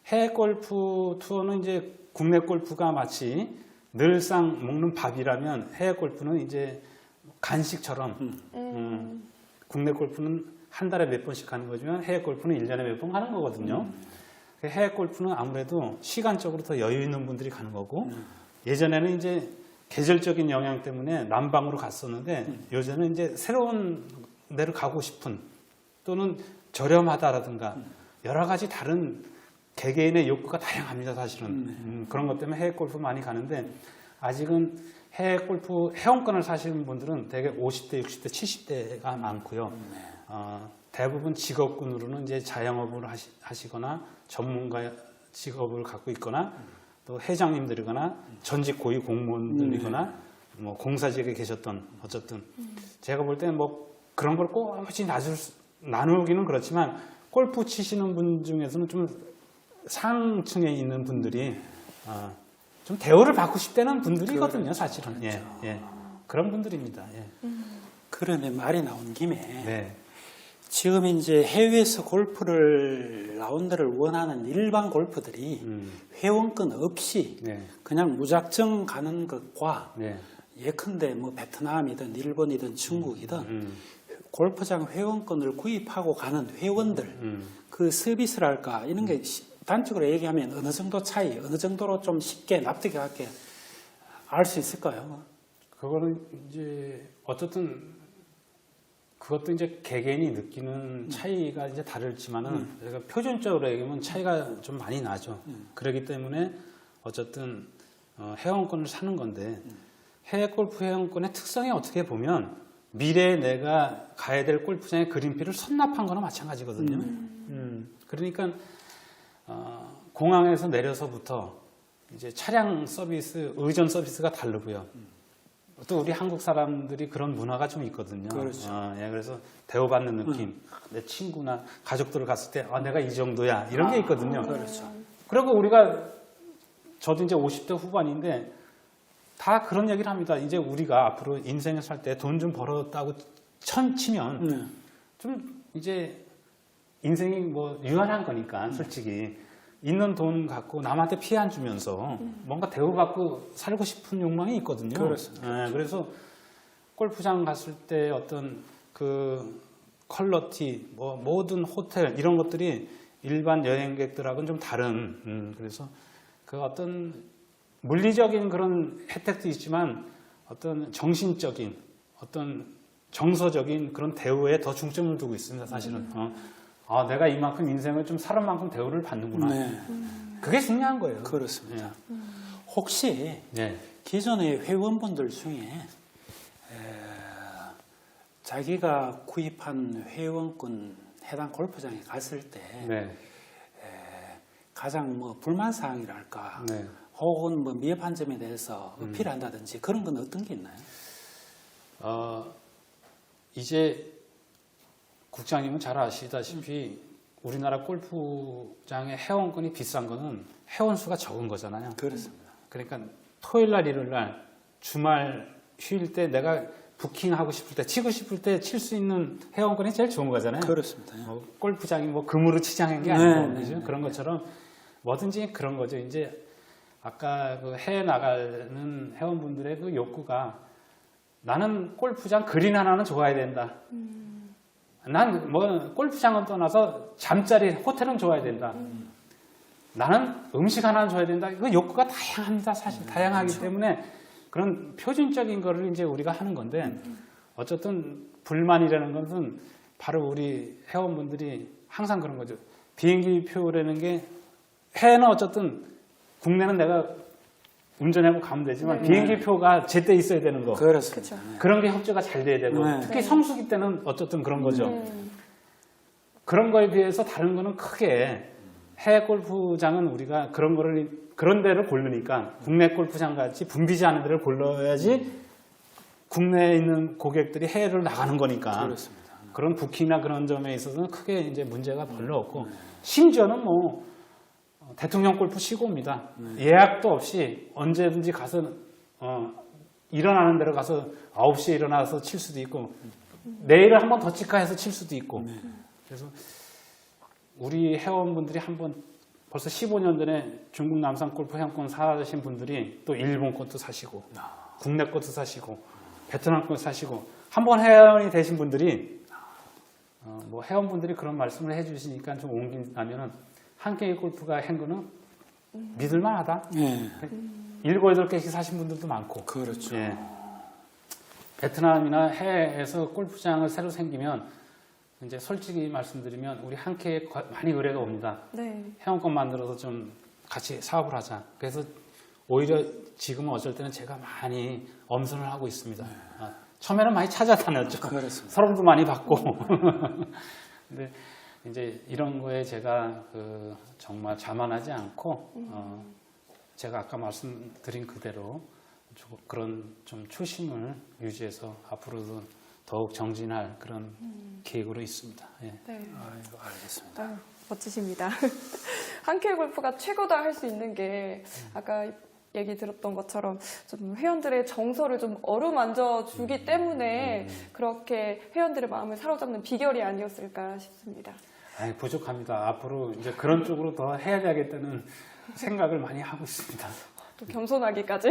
해외 골프 투어는 이제 국내 골프가 마치 늘상 먹는 밥이라면 해외 골프는 이제 간식처럼 국내 골프는 한 달에 몇 번씩 하는 거지만 해외 골프는 1년에 몇 번 하는 거거든요. 해외 골프는 아무래도 시간적으로 더 여유 있는 분들이 가는 거고 예전에는 이제 계절적인 영향 때문에 남방으로 갔었는데 요새는 이제 새로운 데를 가고 싶은 또는 저렴하다라든가 여러 가지 다른 개개인의 욕구가 다양합니다, 사실은. 그런 것 때문에 해외 골프 많이 가는데 아직은 해외 골프 회원권을 사시는 분들은 대개 50대, 60대, 70대가 많고요. 대부분 직업군으로는 이제 자영업을 하시거나 전문가 직업을 갖고 있거나 또 회장님들이거나 전직 고위 공무원들이거나 뭐 공사직에 계셨던 어쨌든 제가 볼 때는 뭐 그런 걸 꼭 나누기는 그렇지만 골프 치시는 분 중에서는 좀 상층에 있는 분들이 좀 대우를 받고 싶다는 분들이거든요, 사실은. 예, 예. 그런 분들입니다. 예. 그러면 말이 나온 김에 네. 지금 이제 해외에서 골프를 라운드를 원하는 일반 골프들이 회원권 없이 네. 그냥 무작정 가는 것과 네. 예컨대 뭐 베트남이든 일본이든 중국이든 골프장 회원권을 구입하고 가는 회원들 그 서비스랄까 이런 게 단적으로 얘기하면 어느 정도 차이, 어느 정도로 좀 쉽게 납득하게 알 수 있을까요? 그거는 이제 어쨌든 그것도 이제 개개인이 느끼는 차이가 이제 다르지만은 제가 표준적으로 얘기하면 차이가 좀 많이 나죠. 그렇기 때문에 어쨌든 회원권을 사는 건데 해외 골프 회원권의 특성이 어떻게 보면 미래에 내가 가야 될 골프장의 그린피를 선납한 거나 마찬가지거든요. 그러니까 공항에서 내려서부터 이제 차량 서비스, 의전 서비스가 다르고요. 또 우리 한국 사람들이 그런 문화가 좀 있거든요. 그렇죠. 예, 그래서 대우받는 느낌. 내 친구나 가족들 갔을 때 내가 이 정도야 이런 게 있거든요. 그렇죠. 그리고 우리가 저도 이제 50대 후반인데 다 그런 얘기를 합니다. 이제 우리가 앞으로 인생을 살 때 돈 좀 벌었다고 치면 좀 이제 인생이 뭐 유한한 거니까 솔직히 있는 돈 갖고 남한테 피해 안 주면서 뭔가 대우받고 살고 싶은 욕망이 있거든요. 그렇습니다. 예, 그래서 골프장 갔을 때 어떤 그 퀄러티, 뭐 모든 호텔 이런 것들이 일반 여행객들하고는 좀 다른. 그래서 그 어떤 물리적인 그런 혜택도 있지만 어떤 정신적인 어떤 정서적인 그런 대우에 더 중점을 두고 있습니다. 사실은. 내가 이만큼 인생을 좀 살은 만큼 대우를 받는구나. 네. 그게 중요한 거예요. 그렇습니다. 혹시 네. 기존의 회원분들 중에 자기가 구입한 회원권 해당 골프장에 갔을 때 네. 가장 뭐 불만 사항이랄까 네. 혹은 뭐 미흡한 점에 대해서 어필한다든지 그런 건 어떤 게 있나요? 이제 국장님은 잘 아시다시피 우리나라 골프장의 회원권이 비싼 거는 회원 수가 적은 거잖아요. 그렇습니다. 그러니까 토요일 날, 일요일 날, 주말 휴일 때 내가 부킹하고 싶을 때, 치고 싶을 때 칠 수 있는 회원권이 제일 좋은 거잖아요. 그렇습니다. 골프장이 뭐 금으로 치장한 게 네, 아니고, 네, 그죠? 네, 그런 것처럼 뭐든지 그런 거죠. 이제 아까 그 해외 나가는 회원분들의 그 욕구가 나는 골프장 그린 하나는 좋아야 된다. 난 뭐 골프장은 떠나서 잠자리 호텔은 좋아야 된다. 나는 음식 하나는 줘야 된다. 그 욕구가 다양합니다. 사실 다양하기 때문에 그런 표준적인 거를 이제 우리가 하는 건데 어쨌든 불만이라는 것은 바로 우리 회원분들이 항상 그런 거죠. 비행기 표라는 게 해외는 어쨌든 국내는 내가 운전하고 가면 되지만 네. 비행기 표가 제때 있어야 되는 거. 그렇습니다. 그쵸. 그런 게 협조가 잘 돼야 되고 네. 특히 네. 성수기 때는 어쨌든 그런 거죠. 음. 그런 거에 비해서 다른 거는 크게 해외 골프장은 우리가 그런 데를 고르니까 국내 골프장 같이 붐비지 않은 데를 골라야지 국내에 있는 고객들이 해외를 나가는 거니까 그렇습니다. 그런 부킹이나 그런 점에 있어서는 크게 이제 문제가 별로 없고 심지어는 뭐 대통령 골프 치고 옵니다. 예약도 없이 언제든지 가서 일어나는 대로 가서 9시에 일어나서 칠 수도 있고 내일을 한 번 더 칠까 해서 칠 수도 있고 그래서 우리 회원분들이 한번 벌써 15년 전에 중국 남산 골프 회원권 사신 분들이 또 일본 것도 사시고 국내 것도 사시고 베트남 것도 사시고 한번 회원이 되신 분들이 뭐 회원분들이 그런 말씀을 해주시니까 좀 옮긴다면은 한케이 골프가 한 거는 믿을만하다. 예. 7, 8개씩 사신 분들도 많고. 그렇죠. 예. 베트남이나 해외에서 골프장을 새로 생기면 이제 솔직히 말씀드리면 우리 한케이에 많이 의뢰가 옵니다. 네. 회원권 만들어서 좀 같이 사업을 하자. 그래서 오히려 지금은 어쩔 때는 제가 많이 엄선을 하고 있습니다. 처음에는 많이 찾아다녔죠. 그렇습니다. 서름도 많이 받고. 근데 이제 이런 거에 제가 정말 자만하지 않고 제가 아까 말씀드린 그대로 그런 좀 초심을 유지해서 앞으로도 더욱 정진할 그런 계획으로 있습니다. 예. 네. 아이고, 알겠습니다. 아유, 멋지십니다. 한케이 골프가 최고다 할 수 있는 게 아까 얘기 들었던 것처럼 좀 회원들의 정서를 좀 어루만져 주기 때문에 그렇게 회원들의 마음을 사로잡는 비결이 아니었을까 싶습니다. 아니, 부족합니다. 앞으로 이제 그런 쪽으로 더 해야 되겠다는 생각을 많이 하고 있습니다. 또 겸손하기까지.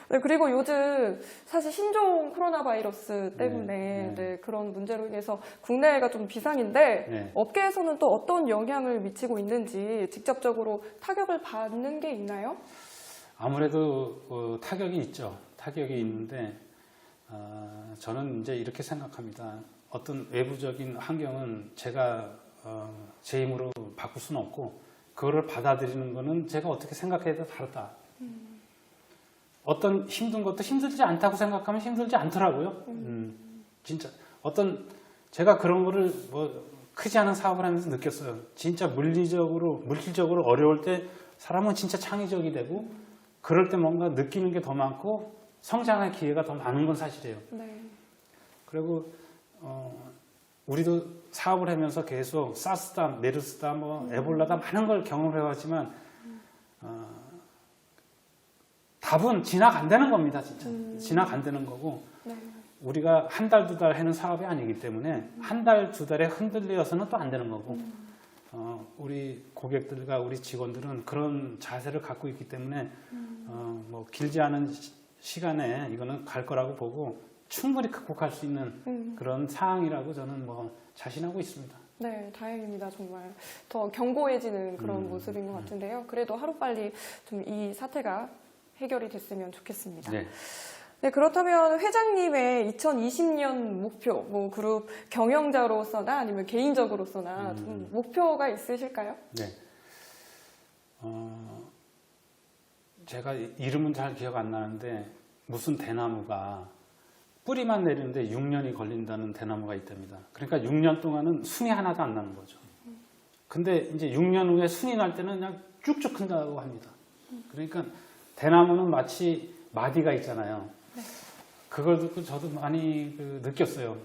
네, 그리고 요즘 사실 신종 코로나 바이러스 때문에 네, 그런 문제로 인해서 국내가 좀 비상인데 네. 업계에서는 또 어떤 영향을 미치고 있는지 직접적으로 타격을 받는 게 있나요? 아무래도 타격이 있죠. 타격이 있는데 저는 이제 이렇게 생각합니다. 어떤 외부적인 환경은 제가 제 힘으로 바꿀 수는 없고 그거를 받아들이는 거는 제가 어떻게 생각해도 다르다. 어떤 힘든 것도 힘들지 않다고 생각하면 힘들지 않더라고요. 진짜 제가 그런 거를 뭐 크지 않은 사업을 하면서 느꼈어요. 진짜 물질적으로 어려울 때 사람은 진짜 창의적이 되고 그럴 때 뭔가 느끼는 게 더 많고 성장할 기회가 더 많은 건 사실이에요. 네. 그리고 우리도 사업을 하면서 계속 사스다, 메르스다, 뭐 에볼라다 많은 걸 경험해왔지만 답은 지나간다는 겁니다, 진짜. 지나간다는 거고 네. 우리가 한 달, 두 달 하는 사업이 아니기 때문에 한 달, 두 달에 흔들려서는 또 안 되는 거고 우리 고객들과 우리 직원들은 그런 자세를 갖고 있기 때문에 뭐 길지 않은 시간에 이거는 갈 거라고 보고 충분히 극복할 수 있는 그런 상황이라고 저는 뭐 자신하고 있습니다. 네, 다행입니다. 정말 더 견고해지는 그런 모습인 것 같은데요. 그래도 하루빨리 좀 이 사태가 해결이 됐으면 좋겠습니다. 네. 네, 그렇다면 회장님의 2020년 목표, 뭐 그룹 경영자로서나 아니면 개인적으로서나 좀 목표가 있으실까요? 네. 제가 이름은 잘 기억 안 나는데 무슨 대나무가 뿌리만 내리는데 6년이 걸린다는 대나무가 있답니다. 그러니까 6년 동안은 순이 하나도 안 나는 거죠. 근데 이제 6년 후에 순이 날 때는 그냥 쭉쭉 큰다고 합니다. 그러니까 대나무는 마치 마디가 있잖아요. 그걸 듣고 저도 많이 느꼈어요.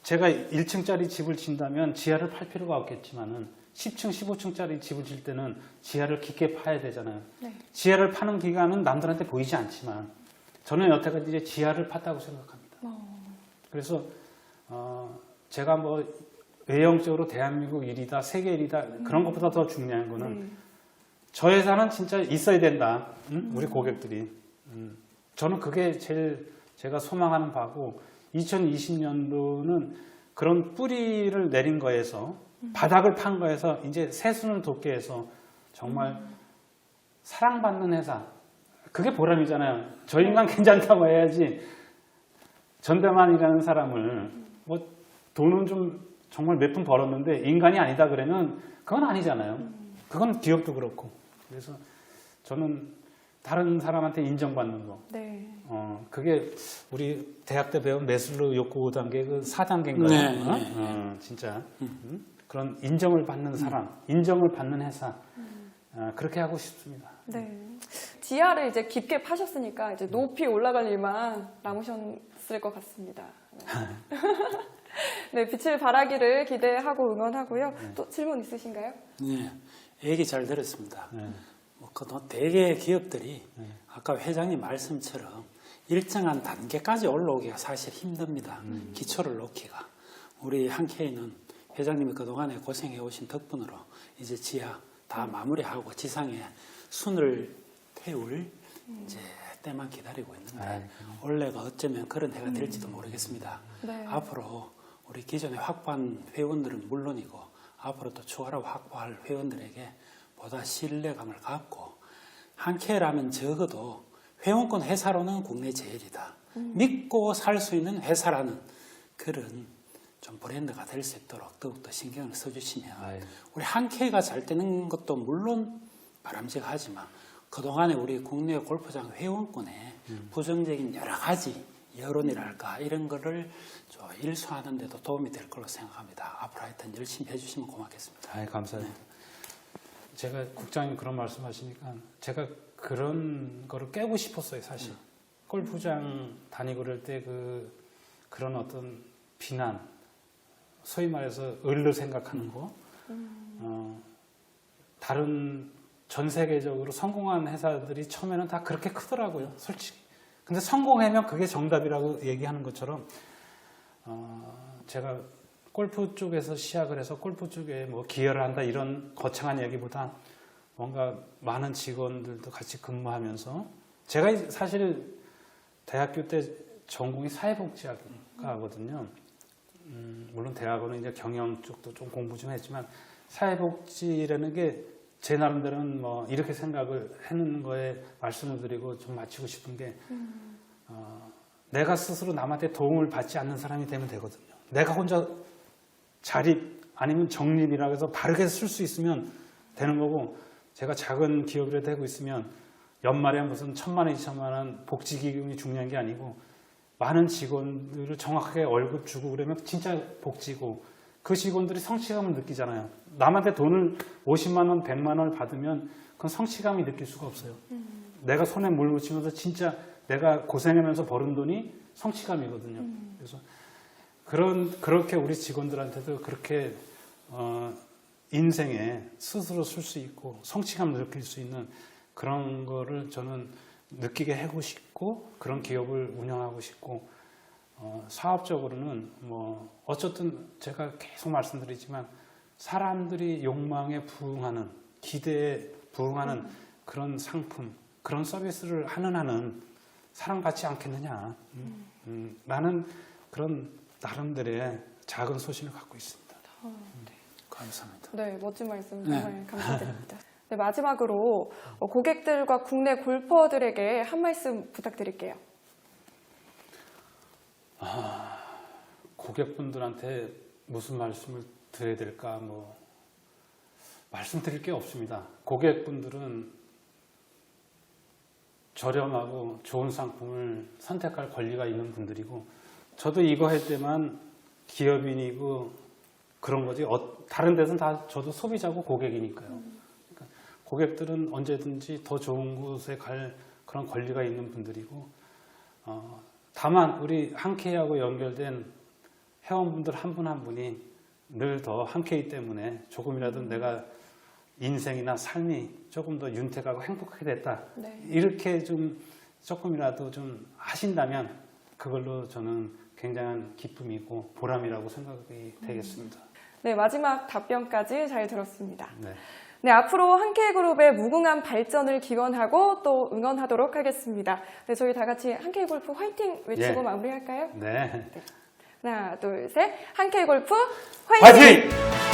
제가 1층짜리 집을 진다면 지하를 팔 필요가 없겠지만은 10층, 15층짜리 집을 질 때는 지하를 깊게 파야 되잖아요. 네. 지하를 파는 기간은 남들한테 보이지 않지만 저는 여태까지 이제 지하를 팠다고 생각합니다. 그래서 제가 뭐 외형적으로 대한민국 1위다, 세계 1위다 그런 것보다 더 중요한 거는 저 회사는 진짜 있어야 된다. 우리 고객들이. 저는 그게 제일 제가 소망하는 바고 2020년도는 그런 뿌리를 내린 거에서 바닥을 판 거에서 이제 새순을 돋게 해서 정말 사랑받는 회사 그게 보람이잖아요. 저 인간 괜찮다고 해야지 전대만이라는 사람을 뭐 돈은 좀 정말 몇 푼 벌었는데 인간이 아니다 그러면 그건 아니잖아요. 그건 기업도 그렇고 그래서 저는 다른 사람한테 인정받는 거. 네. 그게 우리 대학 때 배운 매슬로 욕구 5단계 그 4단계인가요? 네. 진짜. 그런 인정을 받는 사람, 인정을 받는 회사. 그렇게 하고 싶습니다. 네. 지하를 이제 깊게 파셨으니까 이제 높이 올라갈 일만 남으셨을 것 같습니다. 네. 네, 빛을 발하기를 기대하고 응원하고요. 또 질문 있으신가요? 네, 얘기 잘 들었습니다. 네. 뭐 그동안 대개 기업들이 아까 회장님 말씀처럼 일정한 단계까지 올라오기가 사실 힘듭니다. 기초를 놓기가. 우리 한케이는 회장님이 그동안에 고생해 오신 덕분으로 이제 지하 다 마무리하고 지상에 순을 태울 이제 때만 기다리고 있는데 올해가 어쩌면 그런 해가 될지도 모르겠습니다. 네. 앞으로 우리 기존에 확보한 회원들은 물론이고 앞으로 또 추가로 확보할 회원들에게 보다 신뢰감을 갖고 한케이라면 적어도 회원권 회사로는 국내 제일이다. 믿고 살 수 있는 회사라는 그런 좀 브랜드가 될 수 있도록 더욱더 신경을 써주시면 우리 한케이가 잘 되는 것도 물론 바람직하지만 그동안에 우리 국내 골프장 회원권에 부정적인 여러 가지 여론이랄까 이런 거를 좀 일소하는 데도 도움이 될 걸로 생각합니다. 앞으로 하여튼 열심히 해주시면 고맙겠습니다. 감사합니다. 제가 국장님 그런 말씀하시니까 제가 그런 거를 깨고 싶었어요, 사실. 골프장 다니고 그럴 때 그런 어떤 비난, 소위 말해서 을로 생각하는 거, 다른 전 세계적으로 성공한 회사들이 처음에는 다 그렇게 크더라고요, 솔직히. 근데 성공하면 그게 정답이라고 얘기하는 것처럼, 제가 골프 쪽에서 시작을 해서 골프 쪽에 뭐 기여를 한다 이런 거창한 얘기보다 뭔가 많은 직원들도 같이 근무하면서 제가 사실 대학교 때 전공이 사회복지학과거든요. 물론 대학원은 이제 경영 쪽도 좀 공부 좀 했지만 사회복지라는 게 제 나름대로는 뭐 이렇게 생각을 하는 거에 말씀을 드리고 좀 마치고 싶은 게 내가 스스로 남한테 도움을 받지 않는 사람이 되면 되거든요. 내가 혼자 자립 아니면 정립이라고 해서 바르게 쓸 수 있으면 되는 거고 제가 작은 기업이라도 하고 있으면 연말에 무슨 1,000만 원, 2,000만 원 복지기금이 중요한 게 아니고 많은 직원들을 정확하게 월급 주고 그러면 진짜 복지고 그 직원들이 성취감을 느끼잖아요. 남한테 돈을 50만 원, 100만 원을 받으면 그건 성취감이 느낄 수가 없어요. 내가 손에 물 묻히면서 진짜 내가 고생하면서 버는 돈이 성취감이거든요. 그래서 그렇게 우리 직원들한테도 그렇게 인생에 스스로 쓸 수 있고 성취감을 느낄 수 있는 그런 거를 저는 느끼게 하고 싶고 그런 기업을 운영하고 싶고 사업적으로는 뭐 어쨌든 제가 계속 말씀드리지만 사람들이 욕망에 부응하는 기대에 부응하는 그런 상품 그런 서비스를 하는 한은 사랑받지 않겠느냐. 나는 그런 나름대로의 작은 소신을 갖고 있습니다. 감사합니다. 네, 멋진 말씀 정말 감사드립니다. 네, 마지막으로 고객들과 국내 골퍼들에게 한 말씀 부탁드릴게요. 고객분들한테 무슨 말씀을 드려야 될까 뭐 말씀드릴 게 없습니다. 고객분들은 저렴하고 좋은 상품을 선택할 권리가 있는 분들이고 저도 이거 할 때만 기업인이고 그런 거지 다른 데서는 다 저도 소비자고 고객이니까요. 그러니까 고객들은 언제든지 더 좋은 곳에 갈 그런 권리가 있는 분들이고 다만 우리 한케이하고 연결된 회원분들 한 분 한 분이 늘 더 함께이기 때문에 조금이라도 내가 인생이나 삶이 조금 더 윤택하고 행복하게 됐다. 네. 이렇게 좀 조금이라도 좀 하신다면 그걸로 저는 굉장한 기쁨이고 보람이라고 생각이 되겠습니다. 네, 마지막 답변까지 잘 들었습니다. 네. 네, 앞으로 한케이그룹의 무궁한 발전을 기원하고 또 응원하도록 하겠습니다. 네, 저희 다 같이 한케이골프 화이팅 외치고 예. 마무리할까요? 네. 하나, 둘, 셋. 한케이골프 화이팅! 화이팅!